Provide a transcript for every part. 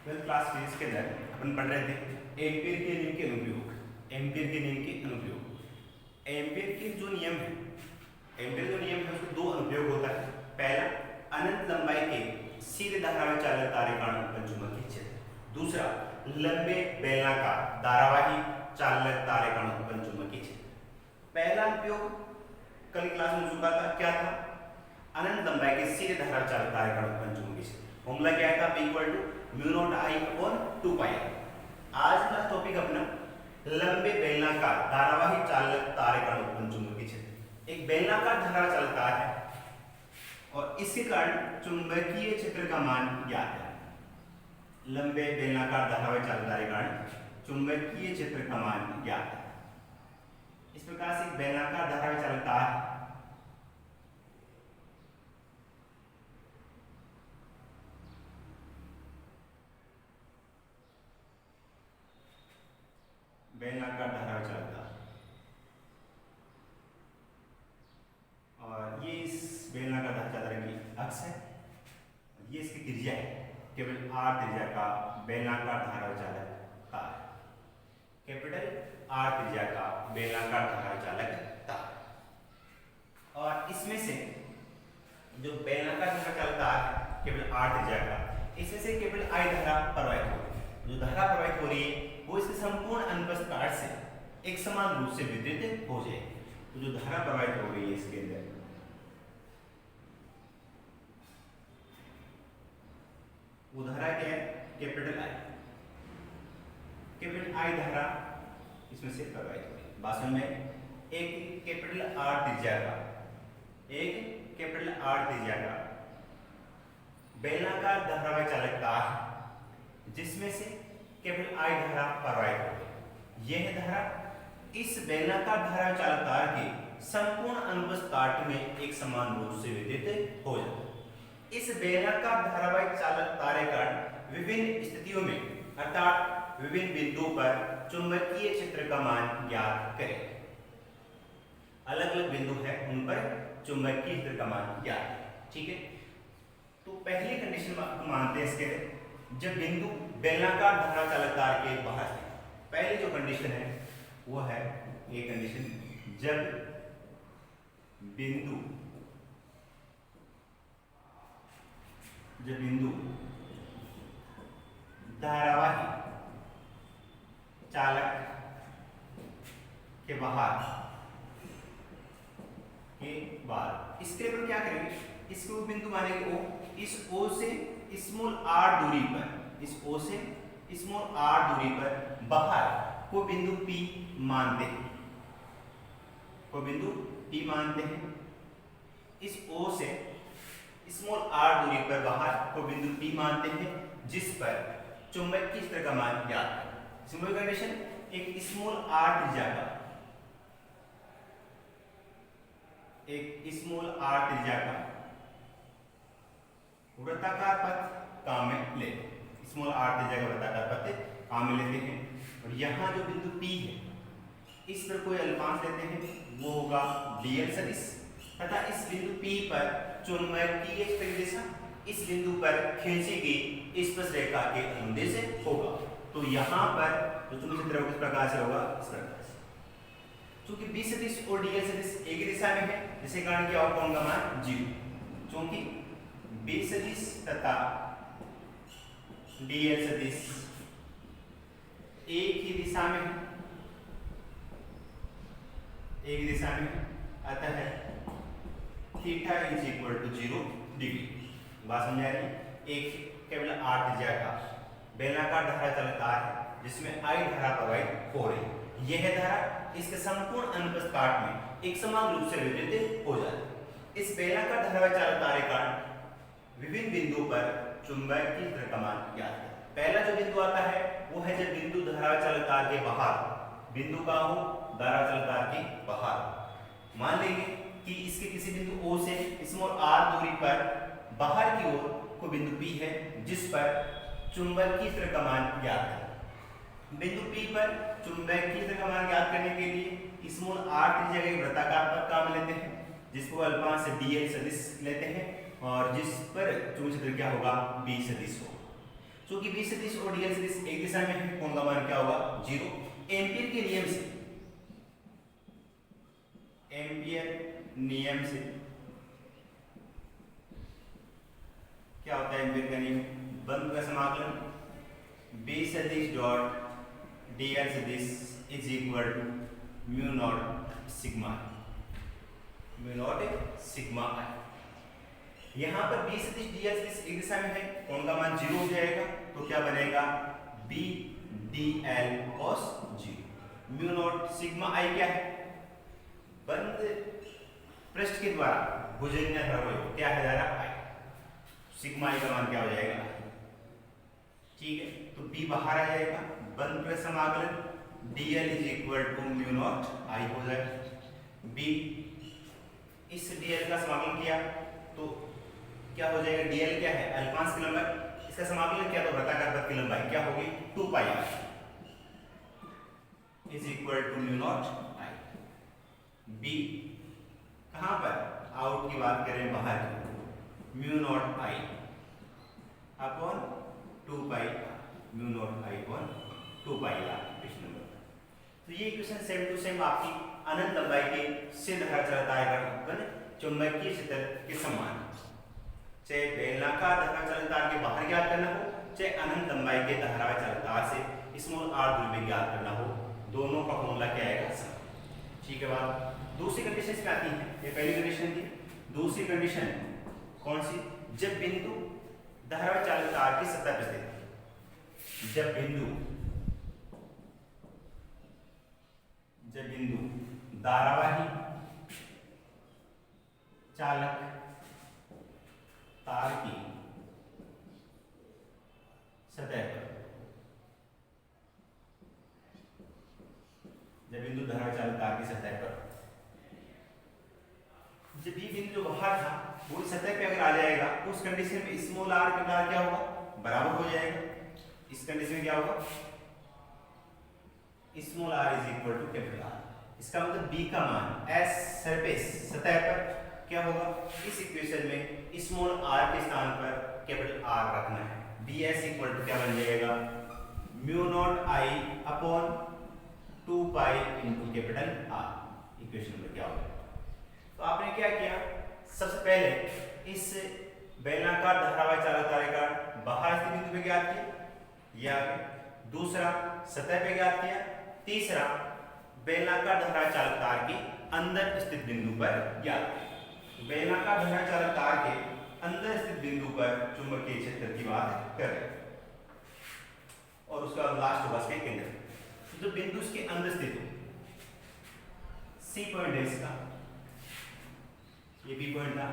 Twelfth class physics के अंदर अपन पढ़ रहे थे एम्पीयर के नियम के अनुप्रयोग। एम्पीयर के नियम के अनुप्रयोग। एम्पीयर के जो नियम है, एम्पीयर जो नियम है उसको दो अनुप्रयोग होता है। पहला, अनंत लंबाई के सीधे धारा में चालक तारे का अनुपन चुंबकीय क्षेत्र। दूसरा, लंबे बेलनाकार धारावाही चालक तारे का अनुपन चुंबकीय क्षेत्र। पहला अनुप्रयोग कल क्लास में चुका था, क्या था? अनंत लंबाई के सीधे धारा चालक तारे का अनुपन चुंबकीय क्षेत्र। फॉर्मूला क्या था? P equal to mu naught I upon 2 pi. आज का टॉपिक अपना लंबे बेलनाकार धारावाही चालक तारे का अनुपन चुंबकीय क्षेत्र। एक बेलनाकार धारा चालक तार है और इसके कारण चुंबकीय क्षेत्र का मान ज्ञात है। लंबे बेलनाकार धारावाही चालक तारे के कारण चुंबकीय क्षेत्र का मान ज्ञात है। इस प्रकार से एक बेलनाकार धारावाही चालक तार है। बेलनाकार धारावाही चालक तार और ये इस बेलनाकार धारावाही चालक तार की अक्ष है, ये इसकी त्रिज्या है, केवल r त्रिज्या का बेलनाकार धारावाही चालक तार। कैपिटल R त्रिज्या का बेलनाकार धारावाही चालक तार। और इसमें से जो बेलनाकार धारावाही चालक तार है केवल R त्रिज्या का, इसमें से केवल I धारा प्रवाहित हो रही है। जो धारा प्रवाहित हो रही है वो इसके संपूर्ण अनुप्रस्थ काट से एक समान रूप से वितरित हो जाएगी। तो जो धारा प्रवाहित हो रही है इसके अंदर, वो धारा क्या है? Capital I। कैपिटल I धारा इसमें से प्रवाहित हो रही है। भाषण में एक कैपिटल R त्रिज्या का, एक कैपिटल R त्रिज्या का बेलनाकार धारावाही चालक तार है जिसमें से केवल I धारा प्रवाहित हो रही है। यह धारा इस बेलनाकार धारावाही चालक तार के संपूर्ण अनुप्रस्थ काट में एक समान रूप से वितरित हो जाता है। इस बेलनाकार धारावाही चालक तार के कारण विभिन्न स्थितियों में अर्थात विभिन्न बिंदुओं पर चुंबकीय क्षेत्र का मान ज्ञात करें। अलग अलग बिंदु है, उन पर चुंबकीय क्षेत्र का मान ज्ञात है। ठीक है, तो पहली कंडीशन मानते हैं इसके लिए, जब बिंदु बेलनाकार धारा चालक तार के बाहर है। पहली जो कंडीशन है वो है ये कंडीशन, जब बिंदु धारावाही चालक के बाहर इसके लिए क्या करेंगे? इसको बिंदु मानेंगे O। इस O से स्मॉल r दूरी पर, इस O से स्मॉल r दूरी पर बाहर को बिंदु P मानते हैं, को बिंदु P मानते हैं। इस O से स्मॉल r दूरी पर बाहर को बिंदु P मानते हैं जिस पर चुंबकीय क्षेत्र का मान ज्ञात है। सिंपल कंडीशन, एक स्मॉल r त्रिज्या का, एक स्मॉल r त्रिज्या का वृत्ताकार पथ काम में लेते हैं। स्मॉल r त्रिज्या का वृत्ताकार पथ काम में लेते हैं और यहाँ जो बिंदु P है इस पर कोई अल्पांश लेते हैं, वो होगा dl सदिश तथा इस बिंदु P पर चुंबकीय क्षेत्र की दिशा इस बिंदु पर खींची गई स्पर्शरेखा के अनुदिश होगा। तो यहाँ पर जो चुंबकीय क्षेत्र किस प्रकार से होगा? इस प्रकार से। चूंकि B सदिश और dl सदिश एक ही दिशा में है, जिसके कारण क्या होगा? उनका मान 0। चूंकि B सदिश तथा dl सदिश एक ही दिशा में है, एक ही दिशा में, अतः theta is equal to 0 degree. बात समझ आ रही? एक केवल r त्रिज्या का बेलनाकार धारा चालक तार है जिसमें I धारा प्रवाहित हो रही है। यह धारा इसके संपूर्ण अनुप्रस्थ काट में एक समान रूप से वितरित हो जाती है। इस बेलनाकार धारावाही चालक तार के कारण विभिन्न बिंदुओं पर चुंबकीय क्षेत्र का मान ज्ञात है। पहला जो बिंदु आता है वो है जब बिंदु धारावाही चालक तार के बाहर, बिंदु का हो धारावाही चालक तार के बाहर। मान लेंगे कि इसके किसी बिंदु O से स्मॉल r दूरी पर बाहर की ओर को बिंदु P है जिस पर चुंबकीय क्षेत्र का मान ज्ञात है। बिंदु P पर चुंबकीय क्षेत्र का मान ज्ञात करने के लिए स्मॉल r त्रिज्या का वृत्ताकार पथ काम लेते हैं जिसको अल्पांश dl सदिश लेते हैं और जिस पर चुंबकीय क्षेत्र क्या होगा? B सदिश होगा। चूंकि बी सदिश और डीएल सदिश एक दिशा में है, कोण का मान क्या होगा 0। एम्पीयर के नियम से, एम्पीयर नियम से क्या होता है? एम्पीयर का नियम बंद का समाकलन बी सदिश डॉट डीएल सदिश is equal to mu naught sigma, mu naught sigma I. यहां पर बी सदिश डीएल सदिश एक दिशा में है, कोण का मान 0 हो जाएगा, तो क्या बनेगा B DL cos 0। Mu naught sigma I क्या है? बंद पृष्ठ के द्वारा भुजन्य धर्मयोग क्या है जरा आई, सिग्मा आई का मान क्या हो जाएगा? ठीक है, तो बी बाहर आ जाएगा, बंद पृष्ठ समाकलन dl is equal to mu naught I हो जाएगा। बी इस dl का समाकलन किया तो क्या हो जाएगा? dl क्या है? अल्पांश की लंबाई, इसका समाकलन किया तो वृत्ताकार पथ की लंबाई क्या होगी? 2 pi r is equal to mu naught I. B कहां पर? आउट की बात करें, बाहर, mu naught I upon 2 pi, mu naught I upon 2 pi r। Equation number, तो ये इक्वेशन सेम टू सेम आपकी अनंत लंबाई के सिद्ध धारा चुंबकीय क्षेत्र के समान, चाहे बेलनाकार धारा चालकतार के बाहर ज्ञात करना हो, चाहे अनंत लंबाई के धारावाही चालकतार से स्मॉल r दूरी में ज्ञात करना हो, दोनों का फॉर्मूला क्या आएगा? समान। ठीक है बात। दूसरी कंडीशन इसमें आती है, ये पहली कंडीशन थी। दूसरी कंडीशन कौन सी? जब बिंदु धारावाही चालकतार की सतह पर स्थित, जब बिंदु धारावाही चालक तार की सतह पर, जब बिंदु धारावाही चालक तार की सतह पर, जब ये बिंदु जो बाहर था वो सतह पे अगर आ जाएगा, उस कंडीशन में स्मॉल r का क्या होगा? बराबर हो जाएगा। इस कंडीशन में क्या होगा? Small r is equal to capital R। इसका मतलब b का मान s सरफेस सतह पर क्या होगा? इस इक्वेशन में स्मॉल r के स्थान पर कैपिटल R रखना है। ds इक्वल टू क्या बन जाएगा? Mu naught i upon 2 pi into capital R। Equation में क्या होगा? तो आपने क्या किया? सबसे पहले इस बेलनाकार धारावाही चालक तार का बाहर स्थित बिंदु पे ज्ञात किया, या दूसरा सतह पे ज्ञात किया, तीसरा बेलनाकार धारावाही चालक तार के अंदर स्थित बिंदु पर ज्ञात किया। बेलनाकार धारावाही चालक तार के अंदर स्थित बिंदु पर चुंबकीय क्षेत्र की बात करें, और उसका लास्ट होगा इसके केंद्र, जो बिंदु इसके अंदर स्थित हो, सी पॉइंट है इसका, ये बी पॉइंट था,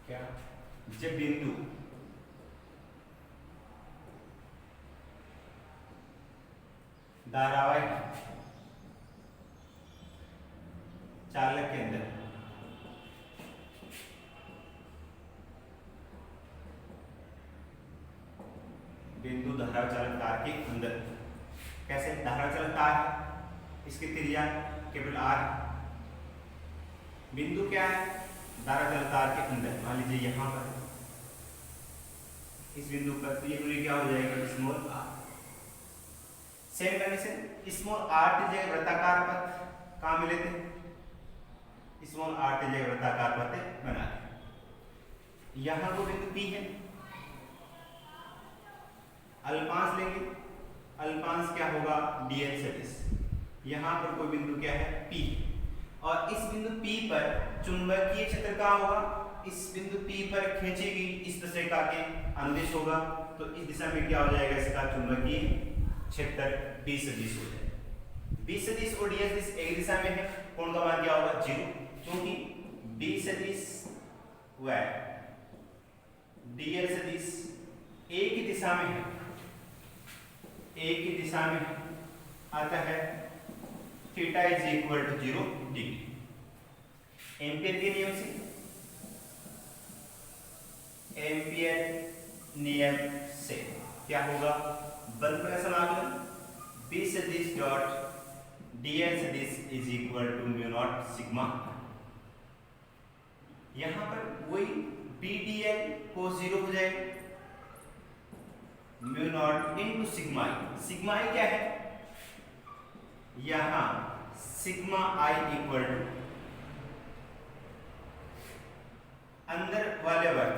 क्या? जब बिंदु धारावाही चालक के अंदर बिंदु धारावाही चालक तार के अंदर, कैसे? धारावाही चालक तार है, इसकी त्रिज्या कैपिटल R, बिंदु क्या है? धारावाही चालक तार के अंदर, मान लीजिए यहां पर इस बिंदु पर, तो ये दूरी क्या हो जाएगी? Small r। Same condition, small r की जगह वृत्ताकार पथ कहां मिले थे? स्मॉल r की जगह वृत्ताकार पथ बना थे। यहां को बिंदु P है, अल्पांश लेंगे, अल्पांश क्या होगा? dl सदिश। यहां पर कोई बिंदु क्या है? P, और इस बिंदु P पर चुंबकीय क्षेत्र का होगा, इस बिंदु P पर खींची गई इस रेखा के अनुदिश होगा, तो इस दिशा में क्या हो जाएगा? इसका चुंबकीय क्षेत्र B सदिश हो जाएगा। बी सदिश और डी सदिश एक दिशा में है, कोण का मान क्या होगा 0, क्योंकि बी सदिश व डी सदिश एक ही दिशा में है, एक ही दिशा में है, अतः theta is equal to 0 degree. Ampere के नियम से, एम्पियर नियम से क्या होगा, बल का समाकलन बी सदिश डॉट डीएल सदिश is equal to mu naught sigma. यहां पर वही बी डीएल को 0 हो जाएगा, mu naught into sigma I. Sigma I क्या है, यहां सिग्मा आई इक्वल टू अंदर वाले वर्ग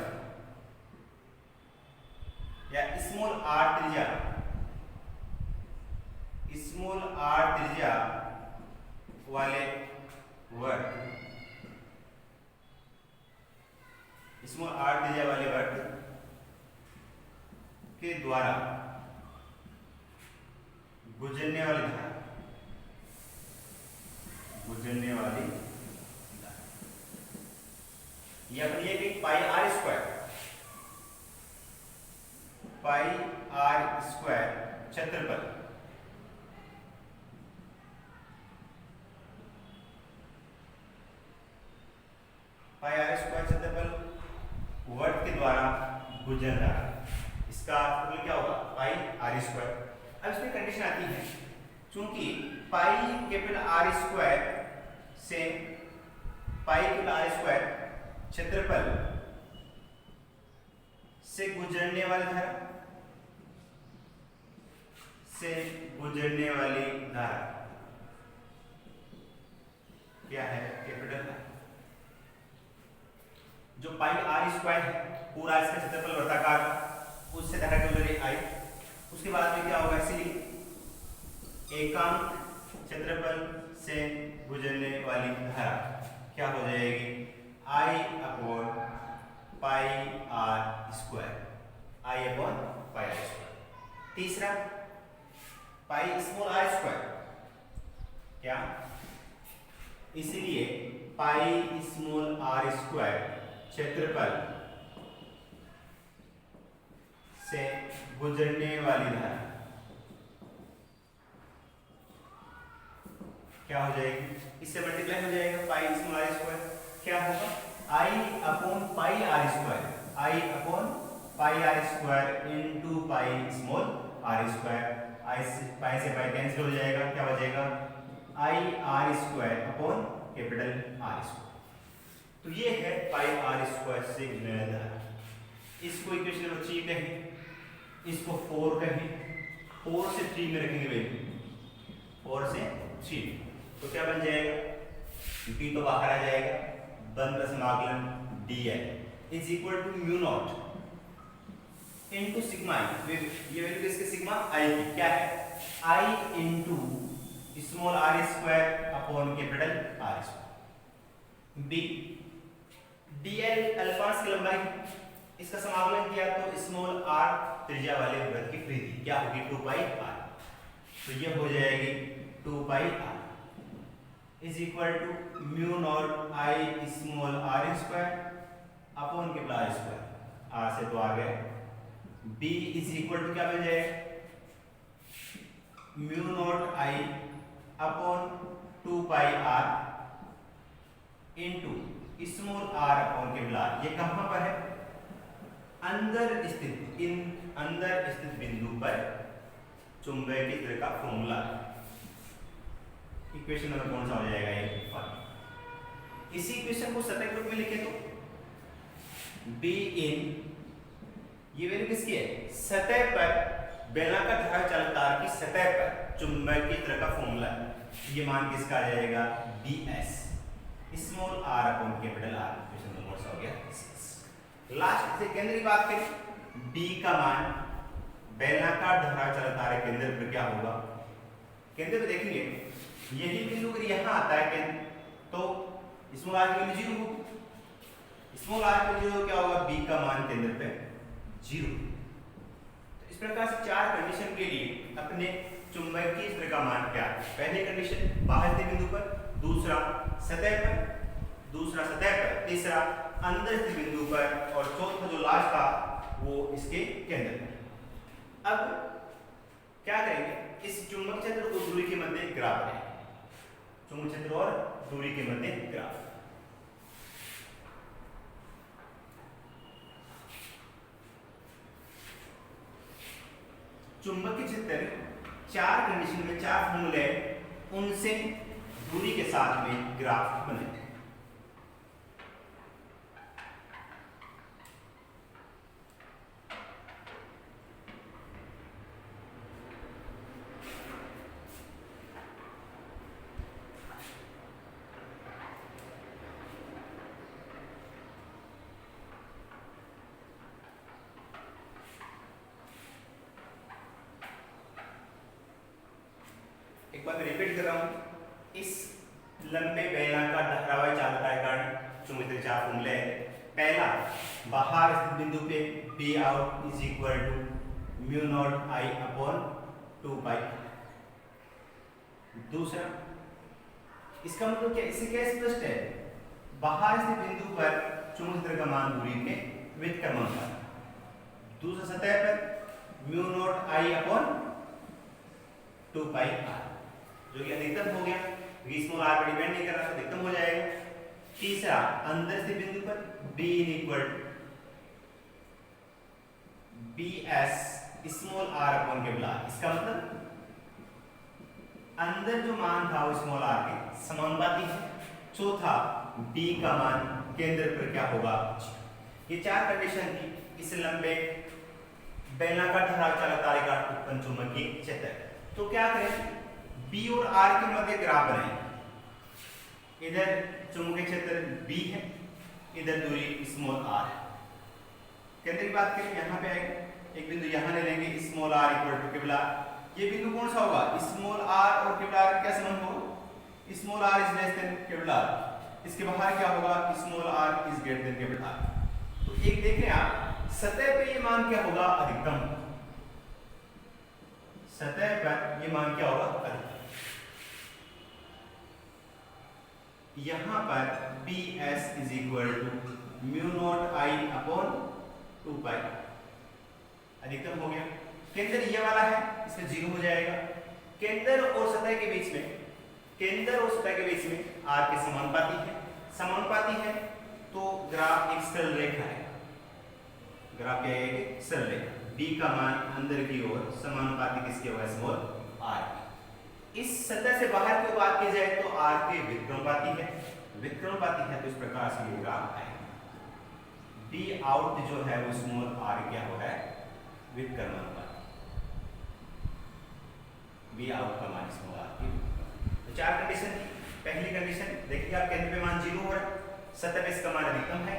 या स्मॉल आर त्रिज्या, स्मॉल आर त्रिज्या वाले वर्ग, स्मॉल आर त्रिज्या वाले वर्ग के द्वारा गुजरने वाली धारा, गुजरने वाली धारा या फिर ये कि pi R square, pi R square क्षेत्रफल पाई आर स्क्वायर क्षेत्रफल वर्ग के द्वारा गुजर रहा है, इसका अर्थ क्या होगा पाई आर स्क्वायर। अब इसमें कंडीशन आती है, चूंकि पाई कैपिटल आर स्क्वायर से पाई कैपिटल आर स्क्वायर क्षेत्रफल से गुजरने वाली धारा, से गुजरने वाली धारा क्या है कैपिटल, जो पाई आर स्क्वायर है पूरा इसका क्षेत्रफल वृत्ताकार, उससे धारा की गुजरी आई, उसके बाद में क्या होगा, इसलिए एकांक क्षेत्रफल से गुजरने वाली धारा क्या हो जाएगी I upon pi R square, I upon pi R square. तीसरा पाई स्मॉल आर स्क्वायर क्या, इसलिए पाई स्मॉल आर स्क्वायर क्षेत्रफल से गुजरने वाली धारा क्या हो जाएगी, इससे मल्टीप्लाई हो जाएगा पाई स्मॉल आर स्क्वायर, क्या होगा I upon pi R square, I upon pi R square into pi small are square, I से पाई कैंसिल हो जाएगा, क्या बचेगा I R square upon capital are square. तो ये है पाई आर स्क्वायर से गुजरने वाली धारा। इसको इक्वेशन नंबर 3 कहें, इसको 4 कहें, 4 से 3 में रखेंगे वैल्यू, 4 से 3 तो क्या बन जाएगा, b तो बाहर आ जाएगा, बंद समाकलन dl is equal to mu naught into sigma I, ये वैल्यू किसके सिग्मा आई की क्या है, I into small are square upon capital are square. b dl अल्फांस की लंबाई, इसका समाकलन किया तो स्मॉल आर त्रिज्या वाले वृत्त की परिधि क्या होगी 2 पाई r, तो ये हो जाएगी 2 pi r is equal to mu naught I small are square upon capital are square, r से तो आ गए, b इज इक्वल टू क्या बन जाएगा mu naught I upon 2 pi r into small r upon capital r। ये कहां पर है, अंदर स्थित, इन अंदर स्थित बिंदु पर चुंबकीय क्षेत्र का फॉर्मूला। इक्वेशन नंबर कौन सा हो जाएगा ये 5। इसी इक्वेशन को सतह के रूप में लिखे तो b इन, ये वैल्यू किसकी है, सतह पर बेलनाकार धारा चालक तार की सतह पर चुंबकीय क्षेत्र का फॉर्मूला है, ये मान किसका आ जाएगा bs small r upon capital R। Equation number कौन सा हो गया 6। लास्ट से केंद्र की बात करें, b का मान बेलनाकार धारा चालक तार के केंद्र पर क्या होगा, केंद्र पे देखेंगे यही बिंदु अगर यहाँ आता है केंद्र तो स्मॉल r की वैल्यू 0 होगी, स्मॉल r की वैल्यू क्या होगा, b का मान केंद्र पे 0। तो इस प्रकार से 4 कंडीशन के लिए अपने चुंबकीय क्षेत्र का मान क्या है। पहली कंडीशन बाहर के बिंदु पर, दूसरा सतह पर, तीसरा अंदर के बिंदु पर और चौथा जो लास्ट था वो इसके केंद्र पर। अब क्या करेंगे, इस चुंबक क्षेत्र और दूरी के मध्य ग्राफ बनाएंगे। चुंबक क्षेत्र और दूरी के मध्य ग्राफ। चुंबकीय क्षेत्र चार कंडीशन में, चार फॉर्मूले उनसे दूरी के साथ में ग्राफ बने। एक बार मैं रिपीट कर रहा हूं, इस लंबे बेलनाकार धारावाही चालकता के कारण चुंबकीय चार फॉर्मूले हैं। पहला, बाहर स्थित बिंदु पे B out is equal to mu naught I upon 2 pi. दूसरा, इसका मतलब क्या, इससे क्या स्पष्ट है, बाहर स्थित बिंदु पर चुंबकीय का मान दूरी के व्युत्क्रमानुपात। दूसरा, सतह पर mu naught I upon 2 pi r, जो कि अधिकतम हो गया, स्मॉल आर पर डिपेंड नहीं कर रहा, तो अधिकतम हो जाएगा। तीसरा, अंदर से बिंदु पर b equal bs small r upon capital R। इसका मतलब अंदर जो मान था वो स्मॉल r के समानुपाती है। चौथा, b का मान केंद्र पर क्या होगा। ये चार कंडीशन थी इस लंबे बेलनाकार धारा चालकता का उत्पन्न चुंबकीय क्षेत्र। तो क्या करें, B और R के मध्य ग्राफ बनाएं। इधर चुंबकीय क्षेत्र B है, इधर दूरी स्मॉल r है। केंद्र की बात करें, यहाँ पे आएगा, एक बिंदु यहाँ ले लेंगे, small r equal to capital R। ये बिंदु कौन सा होगा, स्मॉल r और कैपिटल R का क्या संबंध होगा, small r is less than capital R। इसके बाहर क्या होगा, small r is greater than capital R। तो एक देखें आप, सतह पे ये मान क्या होगा, अधिकतम। सतह पर ये मान क्या होगा, अधिकतम। यहां पर bs is equal to mu naught I upon 2 pi, अधिकतम हो गया। केंद्र ये वाला है, इसमें 0 हो जाएगा। केंद्र और सतह के बीच में, केंद्र और सतह के बीच में r के समानुपाती है, तो ग्राफ एक सरल रेखा है। ग्राफ क्या है, एक सरल रेखा। b का मान अंदर की ओर समानुपाती किसके होगा, स्मॉल r। इस सतह से बाहर की बात की जाए तो r के व्युत्क्रमानुपाती है, तो इस प्रकार से ये ग्राफ आएगा। b आउट जो है वो स्मॉल r क्या हो रहा है, व्युत्क्रमानुपाती। b आउट का मान स्मॉल r की। तो चार कंडीशन थी। पहली कंडीशन देखिए, आप केंद्र पे मान 0 हो रहा है, सतह पे इसका मान अधिकतम है,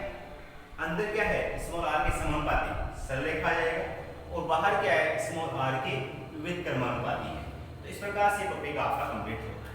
अंदर क्या है, स्मॉल r के समानुपाती, सरल रेखा आ जाएगा, और बाहर क्या है, स्मॉल r के व्युत्क्रमानुपाती है। तो इस प्रकार से टॉपिक आपका कंप्लीट होगा।